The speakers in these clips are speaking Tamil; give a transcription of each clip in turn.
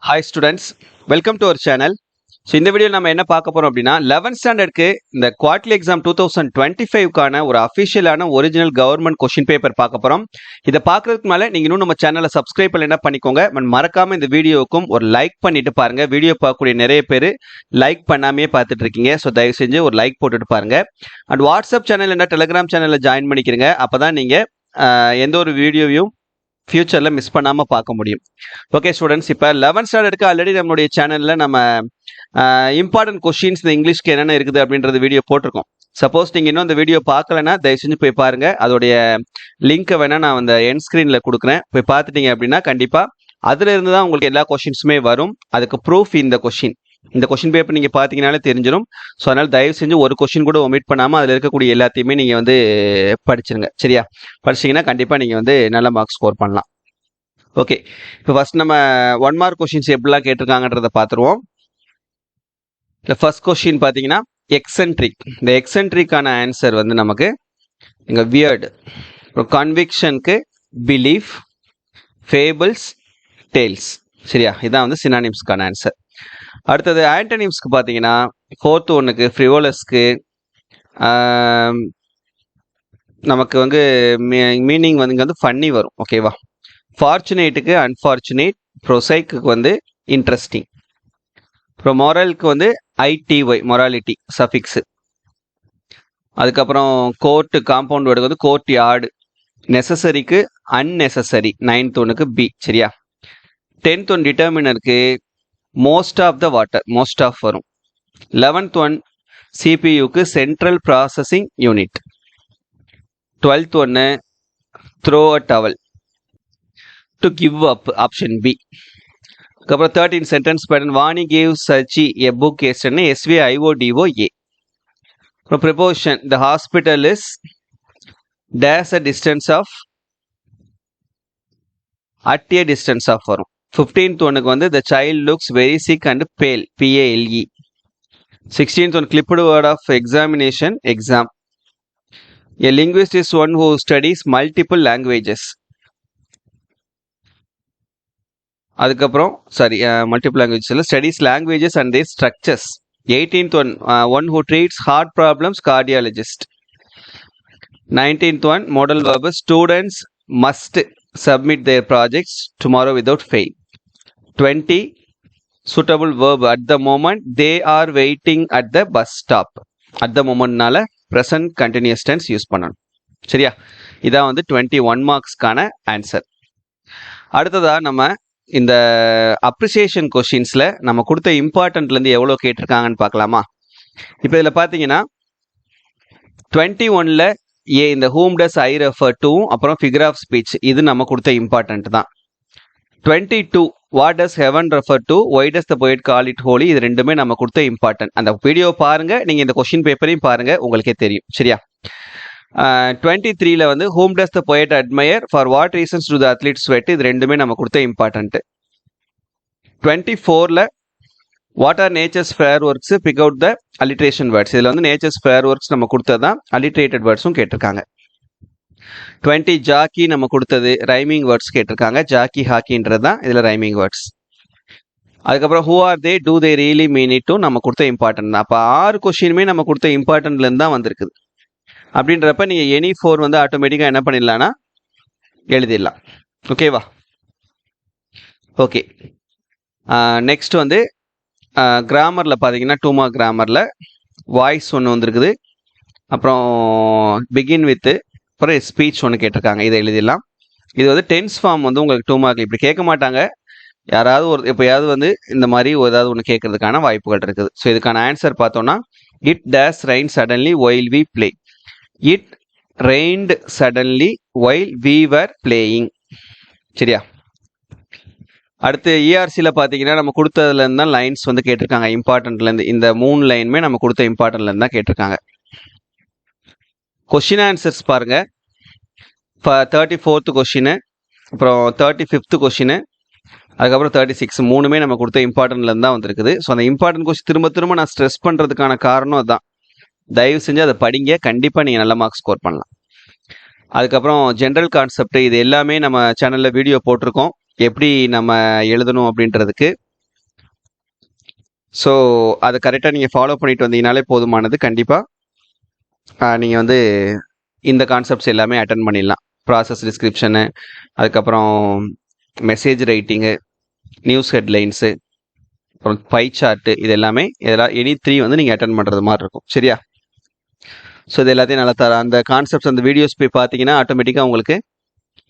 Hi students, welcome to our channel. So இந்த வீடியோ நம்ம என்ன பார்க்க போறோம் அப்படின்னா 11th ஸ்டாண்டர்ட்க்கு இந்த குவார்டர்லி எக்ஸாம் 2025க்கான ஒரு அஃபிஷியலான ஒரிஜினல் கவர்மெண்ட் கொஸ்டின் பேப்பர் பார்க்க போறோம். இதை பார்க்கறதுக்கு மேலே நீங்க இன்னும் நம்ம சேனலை சப்ஸ்கிரைப் பண்ணி பண்ணிக்கோங்க. மறக்காம இந்த வீடியோவுக்கும் ஒரு லைக் பண்ணிட்டு பாருங்க. வீடியோ பார்க்கக்கூடிய நிறைய பேர் லைக் பண்ணாமே பார்த்துட்டு இருக்கீங்க. ஸோ தயவு செஞ்சு ஒரு லைக் போட்டுட்டு பாருங்க. அண்ட் வாட்ஸ்அப் சேனல் என்ன டெலிகிராம் சேனலில் ஜாயின் பண்ணிக்கிறீங்க. அப்பதான் நீங்க எந்த ஒரு வீடியோவையும் ஃபியூச்சரில் மிஸ் பண்ணாமல் பார்க்க முடியும். ஓகே ஸ்டூடெண்ட்ஸ், இப்போ 11th ஸ்டாண்டர்டுக்கு ஆல்ரெடி நம்மளுடைய சேனலில் நம்ம இம்பார்ட்டன்ட் கொஸ்டின்ஸ் இந்த இங்கிலீஷ்க்கு என்னென்ன இருக்குது அப்படின்றது வீடியோ போட்டிருக்கோம். சப்போஸ் நீங்கள் இன்னும் அந்த வீடியோ பார்க்கலன்னா தயவு செஞ்சு போய் பாருங்க. அதோடைய லிங்க்கை வேணால் நான் அந்த எண்ட் ஸ்க்ரீனில் கொடுக்குறேன். போய் பார்த்துட்டீங்க அப்படின்னா கண்டிப்பாக அதில் இருந்து தான் உங்களுக்கு எல்லா கொஸ்டின்ஸுமே வரும். அதுக்கு ப்ரூஃப் இந்த கொஸ்டின் பேப்பர் நீங்கள் பார்த்தீங்கனாலே தெரிஞ்சிடும். ஸோ அதனால் தயவு செஞ்சு ஒரு கொஸ்டின் கூட ஒமிட் பண்ணாமல் அதில் இருக்கக்கூடிய எல்லாத்தையுமே நீங்கள் படிச்சிருங்க. சரியா? படிச்சிங்கன்னா கண்டிப்பாக நீங்கள் நல்ல மார்க் ஸ்கோர் பண்ணலாம். ஓகே, இப்போ ஃபர்ஸ்ட் நம்ம 1 மார்க் கொஸ்டின்ஸ் எப்படிலாம் கேட்டிருக்காங்கன்றதை பார்த்துருவோம். இல்லை ஃபர்ஸ்ட் கொஸ்டின் பார்த்தீங்கன்னா எக்ஸென்ட்ரிக். இந்த எக்ஸென்ட்ரிக்கான ஆன்சர் நமக்கு இங்கே வியர்டு, அப்புறம் கன்விக்ஷனுக்கு பிலீஃப், ஃபேபிள்ஸ், டேல்ஸ். சரியா? இதான் சினானிம்ஸ்க்கான ஆன்சர். அடுத்தது ஆன்டனிம்ஸ்க்கு பார்த்தீங்கன்னா 4th ஒன்றுக்கு ஃப்ரிவோலஸ்க்கு நமக்கு மீனிங் ஃபன்னி வரும். ஓகேவா? ஃபார்ச்சுனேட்டுக்கு அன்ஃபார்ச்சுனேட், ப்ரொசைக்கு இன்ட்ரெஸ்டிங், அப்புறம் மொரலுக்கு ஐடிஒய் மொராலிட்டி சஃபிக்ஸு. அதுக்கப்புறம் கோர்ட்டு காம்பவுண்ட் வேர்டுக்கு கோர்ட் யார்டு, நெசசரிக்கு அன்னெசசரி, 9th ஒன்றுக்கு பி. சரியா? 10th ஒன் டிட்டர்மினருக்கு most of the water, most of வரும். 11th ஒன் சிபியூக்கு சென்ட்ரல் ப்ராசஸிங் யூனிட். 12th ஒன்று throw a towel, to give up, option B. அதுக்கப்புறம் 13 sentence pattern, Vani gave Sachi a book yesterday, SVIODOA. அப்புறம் preposition, the hospital is this a distance of, at a distance of வரும். 15th ஒன்றுக்கு the child looks very sick and pale, PALE. 16th one clipped word of examination, exam. A linguist is one who studies multiple languages. அதுக்கப்புறம் multiple languages studies languages and their structures. 18th one who treats heart problems, cardiologist. 19th one modal verb, students must submit their projects tomorrow without fail. 20 suitable verb, at the moment they are waiting at the bus stop. at the momentனால present continuous tense use பண்ணணும். சரியா? இதான் 21 மார்க்ஸ்க்கான ஆன்சர். அடுத்ததா நம்ம இந்த அப்ரிசியேஷன் கொஸ்டின்ஸ்ல நம்ம கொடுத்த இம்பார்ட்டன்ட்லேருந்து எவ்வளோ கேட்டிருக்காங்கன்னு பார்க்கலாமா? இப்போ இதில் பார்த்தீங்கன்னா 21ல ஏ இந்த whom does I refer to, அப்புறம் ஃபிகர் ஆஃப் ஸ்பீச், இது நம்ம கொடுத்த இம்பார்ட்டன்ட் தான். 22 what does heaven refer to, why does the poet call it holy, இது ரெண்டுமே நம்ம கொடுத்த இம்பார்ட்டன்ட். அந்த வீடியோ பாருங்க, நீங்க இந்த கொஸ்டின் பேப்பரையும் பாருங்க, உங்களுக்கே தெரியும். சரியா? 23ல whom does the poet admire, for what reasons to the athlete sweat, இது ரெண்டுமே நம்ம கொடுத்த இம்பார்ட்டன்ட். 24ல what are nature's fair works, pick out the alliteration words. இதில் நேச்சர்ஸ் ஃபேர் ஒர்க்ஸ் நம்ம கொடுத்ததான், அலிட்ரேட்டட் வேர்ட்ஸும் கேட்டிருக்காங்க. 20 ஜாக்கி நம்ம கொடுத்தது ரைமிங் வேர்ட்ஸ் கேட்டிருக்காங்க. ஜாக்கி ஹாக்கின்றது தான் இதில் ரைமிங் வேர்ட்ஸ். அதுக்கப்புறம் who are they, do they really mean it to நம்ம கொடுத்த இம்பார்ட்டன்ட் தான். அப்போ 6 கொஸ்டினுமே நம்ம கொடுத்த இம்பார்ட்டன்ட்லேருந்து தான் வந்திருக்குது. அப்படின்றப்ப நீங்கள் எனி 4 ஆட்டோமேட்டிக்காக என்ன பண்ணிடலான்னா எழுதிடலாம். ஓகேவா? ஓகே, நெக்ஸ்ட் கிராமரில் பார்த்தீங்கன்னா 2 மார்க் கிராமரில் வாய்ஸ் ஒன்று வந்திருக்குது, அப்புறம் பிகின் வித்து, அப்புறம் ஸ்பீச் ஒன்று கேட்டிருக்காங்க. இதை எழுதிடலாம். இது டென்ஸ் ஃபார்ம் உங்களுக்கு 2 மார்க் இப்படி கேட்க மாட்டாங்க. யாராவது எப்போயாவது இந்த மாதிரி ஏதாவது ஒன்று கேட்கறதுக்கான வாய்ப்புகள் இருக்குது. ஸோ இதுக்கான ஆன்சர் பார்த்தோம்னா, it does rain suddenly while we play. It rained suddenly while we were playing. சரியா? அடுத்து ERCல பார்த்தீங்கன்னா நம்ம கொடுத்ததுலேருந்து தான் லைன்ஸ் கேட்டிருக்காங்க. இம்பார்ட்டன்ட்லேருந்து இந்த 3 லைனுமே நம்ம கொடுத்த இம்பார்ட்டன்ட்லேருந்து தான் கேட்டிருக்காங்க. கொஸ்டின் ஆன்சர்ஸ் பாருங்க. 34th கொஸ்டின், அப்புறம் 35th கொஸ்டின், அதுக்கப்புறம் 36, மூணுமே நம்ம கொடுத்த இம்பார்ட்டன்ட்லேருந்து தான் வந்திருக்குது. ஸோ அந்த இம்பார்ட்டன்ட் கொஸ்டின் திரும்ப நான் ஸ்ட்ரெஸ் பண்ணுறதுக்கான காரணம் அதுதான். தயவு செஞ்சு அதை படிங்க, கண்டிப்பாக நீங்கள் நல்ல மார்க் ஸ்கோர் பண்ணலாம். அதுக்கப்புறம் ஜென்ரல் கான்செப்ட், இது எல்லாமே நம்ம சேனலில் வீடியோ போட்டிருக்கோம். எப்படி நம்ம எழுதணும் அப்படின்றதுக்கு ஸோ அதை கரெக்டாக நீங்கள் ஃபாலோ பண்ணிட்டு வந்தீங்கனாலே போதுமானது. கண்டிப்பாக நீங்கள் வந்து இந்த கான்செப்ட்ஸ் எல்லாமே அட்டன் பண்ணிடலாம். ப்ராசஸ் டிஸ்கிரிப்ஷனு, அதுக்கப்புறம் மெசேஜ் ரைட்டிங்கு, நியூஸ் ஹெட்லைன்ஸு, அப்புறம் பை சார்ட்டு, இது எல்லாமே இதெல்லாம் எனி 3 வந்து நீங்கள் அட்டன் பண்ணுறது மாதிரி இருக்கும். சரியா? ஸோ இது எல்லாத்தையும் நல்லா அந்த கான்செப்ட்ஸ் அந்த வீடியோஸ் போய் பார்த்தீங்கன்னா ஆட்டோமேட்டிக்காக உங்களுக்கு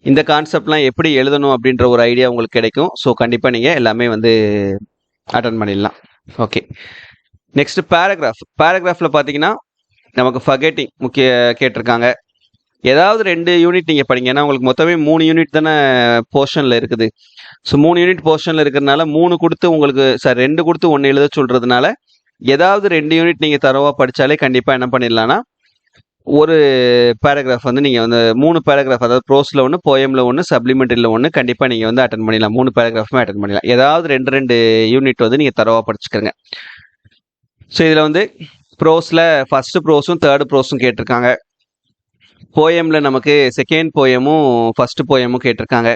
இந்த கான்செப்ட்லாம் எப்படி எழுதணும் அப்படின்ற ஒரு ஐடியா உங்களுக்கு கிடைக்கும். ஸோ கண்டிப்பாக நீங்கள் எல்லாமே வந்து அட்டன் பண்ணிடலாம். ஓகே, நெக்ஸ்ட் பேராகிராஃபில் பார்த்தீங்கன்னா நமக்கு ஃபர்கெட்டிங் கேட்டிருக்காங்க. ஏதாவது 2 யூனிட் நீங்கள் படிங்க. ஏன்னா உங்களுக்கு மொத்தமே 3 யூனிட் தானே போர்ஷனில் இருக்குது. ஸோ 3 யூனிட் போர்ஷனில் இருக்கிறதுனால 3 கொடுத்து உங்களுக்கு 2 கொடுத்து 1 எழுத சொல்கிறதுனால ஏதாவது 2 யூனிட் நீங்கள் தரவாக படித்தாலே கண்டிப்பாக என்ன பண்ணிடலான்னா ஒரு பேராகிராஃப் வந்து நீங்கள் வந்து 3 பேராகிராஃப், அதாவது ப்ரோஸில் 1, போயமில் 1, சப்ளிமெண்ட்ரியில் 1 கண்டிப்பாக நீங்கள் வந்து அட்டன் பண்ணிடலாம். 3 பேராகிராஃபுமே அட்டன் பண்ணிடலாம். ஏதாவது 2 யூனிட் வந்து நீங்கள் தரவாக படிச்சுக்கிறங்க. ஸோ இதில் வந்து ப்ரோஸில் ஃபஸ்ட்டு ப்ரோஸும் தேர்டு ப்ரோஸும் கேட்டிருக்காங்க. போயமில் நமக்கு செகண்ட் போயமும் ஃபஸ்ட்டு போயமும் கேட்டிருக்காங்க.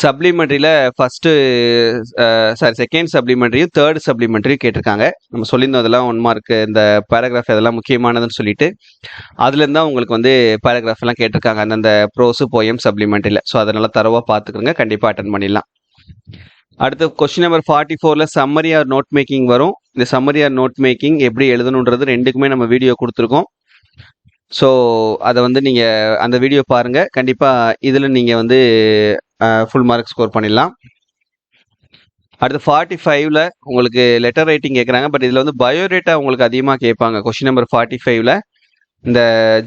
சப்ளிமெண்ட்ரியில் செகண்ட் சப்ளிமெண்ட்ரியும் தேர்ட் சப்ளிமெண்ட்ரியும் கேட்டிருக்காங்க. நம்ம சொல்லியிருந்தோம் அதெல்லாம் 1 மார்க்கு இந்த பேராகிராஃப் இதெல்லாம் முக்கியமானதுன்னு சொல்லிட்டு அதுலேருந்து தான் உங்களுக்கு வந்து பேராகிராஃப் எல்லாம் கேட்டிருக்காங்க அந்தந்த ப்ரோஸு போயம் சப்ளிமெண்ட்ரியில். ஸோ அதனால் தரவாக பார்த்துக்கிறோங்க. கண்டிப்பாக அட்டன் பண்ணிடலாம். அடுத்து கொஸ்டின் நம்பர் 44ல் சம்மரி ஆர் நோட் மேக்கிங் வரும். இந்த சம்மரி ஆர் நோட் மேக்கிங் எப்படி எழுதணுன்றது 2க்குமே நம்ம வீடியோ கொடுத்துருக்கோம். ஸோ அதை வந்து நீங்கள் அந்த வீடியோ பாருங்கள். கண்டிப்பாக இதில் நீங்கள் வந்து ஃபுல் மார்க் ஸ்கோர் பண்ணிடலாம். அடுத்து 45ல் உங்களுக்கு லெட்டர் ரைட்டிங் கேட்குறாங்க. பட் இதில் வந்து பயோடேட்டா உங்களுக்கு அதிகமாக கேட்பாங்க. கொஸ்டின் நம்பர் 45ல் இந்த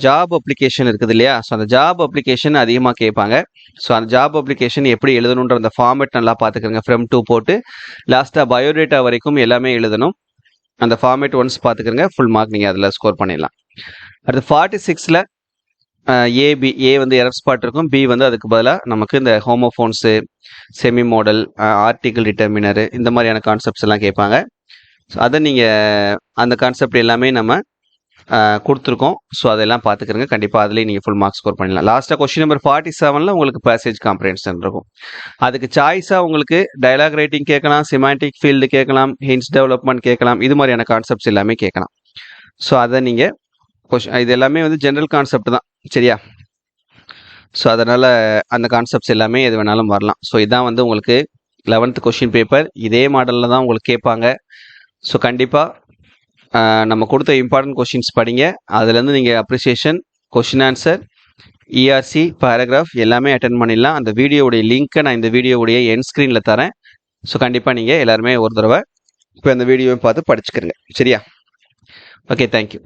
ஜாப் அப்ளிகேஷன் இருக்குது இல்லையா? ஸோ அந்த ஜாப் அப்ளிகேஷன் அதிகமாக கேட்பாங்க. ஸோ அந்த ஜாப் அப்ளிகேஷன் எப்படி எழுதணுன்ற அந்த ஃபார்மேட் நல்லா பார்த்துக்கோங்க. ஃப்ரம் டு போட்டு லாஸ்ட்டாக பயோடேட்டா வரைக்கும் எல்லாமே எழுதணும். அந்த ஃபார்மேட் ஒன்ஸ் பார்த்துக்கிறங்க. ஃபுல் மார்க் நீங்கள் அதில் ஸ்கோர் பண்ணிடலாம். அடுத்து 46ல் ஏ வந்து எரர் ஸ்பாட் இருக்கும். பி வந்து அதுக்கு பதிலாக நமக்கு இந்த ஹோமோஃபோன்ஸு, செமி மாடல், ஆர்டிகிள் டிட்டர்மினரு, இந்த மாதிரியான கான்செப்ட்ஸ் எல்லாம் கேட்பாங்க. ஸோ அதை நீங்கள் அந்த கான்செப்ட் எல்லாமே நம்ம கொடுத்துருக்கோம். ஸோ அதெல்லாம் பார்த்துக்கிறங்க. கண்டிப்பாக அதுலேயே நீங்கள் ஃபுல் மார்க் ஸ்கோர் பண்ணிடலாம். லாஸ்ட்டாக கொஸ்டின் நம்பர் 47ல் உங்களுக்கு பேசேஜ் காம்ப்ரிஹென்ஷன் இருக்கும். அதுக்கு சாய்ஸாக உங்களுக்கு டயலாக் ரைட்டிங் கேட்கலாம், சிமாண்டிக் ஃபீல்டு கேட்கலாம், ஹின்ஸ் டெவலப்மெண்ட் கேட்கலாம். இது மாதிரியான கான்செப்ட்ஸ் எல்லாமே கேட்கலாம். ஸோ அதை நீங்கள் இது எல்லாமே வந்து ஜென்ரல் கான்செப்ட் தான். சரியா? ஸோ அதனால் அந்த கான்செப்ட்ஸ் எல்லாமே எது வேணாலும் வரலாம். ஸோ இதான் வந்து உங்களுக்கு 11th கொஷின் பேப்பர். இதே மாடலில் தான் உங்களுக்கு கேட்பாங்க. ஸோ கண்டிப்பாக நம்ம கொடுத்த இம்பார்ட்டன்ட் கொஷின்ஸ் படிங்க. அதுலேருந்து நீங்கள் appreciation, question answer, ERC, paragraph எல்லாமே அட்டென்ட் பண்ணிடலாம். அந்த வீடியோவுடைய லிங்க்கை நான் இந்த வீடியோவுடைய எண்ட் ஸ்க்ரீனில் தரேன். ஸோ கண்டிப்பாக நீங்கள் எல்லாருமே ஒரு தடவை இப்போ அந்த வீடியோவை பார்த்து படிச்சுக்கிறங்க. சரியா? Okay, thank you.